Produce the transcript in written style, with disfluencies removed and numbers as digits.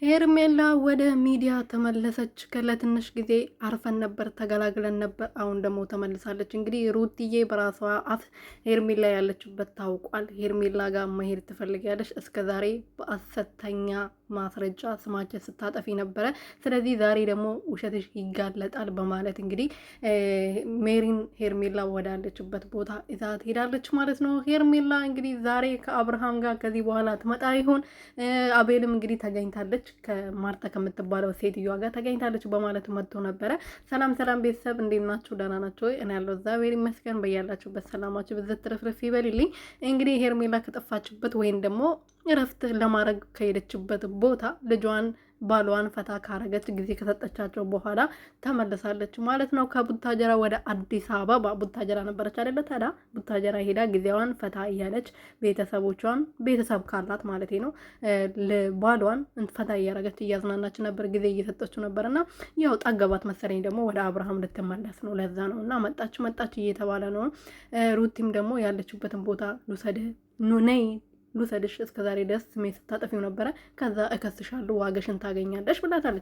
ሄርሜላ ወደ ሚዲያ ተመለሰች። ለትንሽ ጊዜ አርፈን ነበር፣ ተገላግለን ነበር። አሁን ደግሞ ተመልሳለች። እንግዲህ ሩትዬ በራሷ አፍ ሄርሜላ ያለችበት ታውቋል። ሄርሜላ ጋር መሄድ ትፈልጊያለሽ? እስከ ዛሬ በአሰተኛ ማስረጃ ስማችን ስታጠፊ ነበረ። ስለዚህ ዛሬ ደግሞ ውሸትሽ ይጋለጣል በማለት እንግዲህ ሜሪን ሄርሜላ ወዳለችበት ቦታ ይዛ ትሄዳለች ማለት ነው። ሄርሜላ እንግዲህ ዛሬ ከአብርሃም ጋር ከዚህ በኋላ ትመጣ ይሆን? አቤልም እንግዲህ ተገኝታለች ከማርታ ከምትባለው ሴትዮዋ ጋር ተገኝታለች በማለት መጥቶ ነበረ። ሰላም ሰላም ቤተሰብ እንዴት ናችሁ? ደህና ናችሁ ወይ? እኔ ያለው እግዚአብሔር ይመስገን። በያላችሁበት ሰላማችሁ ብዝት ትርፍርፍ ይበልልኝ። እንግዲህ ሄርሜላ ከጠፋችበት ወይም ደግሞ እረፍት ለማድረግ ከሄደችበት ቦታ ልጇን ባሏን ፈታ ካረገች ጊዜ ከሰጠቻቸው በኋላ ተመልሳለች ማለት ነው። ከቡታጀራ ወደ አዲስ አበባ ቡታጀራ ነበረች አይደለ? ታዲያ ቡታጀራ ሄዳ ጊዜዋን ፈታ እያለች ቤተሰቦቿን ቤተሰብ ካላት ማለት ነው ባሏን ፈታ እያረገች እያዝናናች ነበር፣ ጊዜ እየሰጠችው ነበር። እና ያው ጠገባት መሰለኝ ደግሞ ወደ አብርሃም ልትመለስ ነው። ለዛ ነው እና መጣች እየተባለ ነው። ሩቲም ደግሞ ያለችበትን ቦታ ልውሰድ ነይ ልውሰድሽ፣ እስከዛሬ ደስ ስሜት ስታጠፊው ነበረ፣ ከዛ እከስሻለሁ፣ ዋገሽን ታገኛለሽ ብላታለች።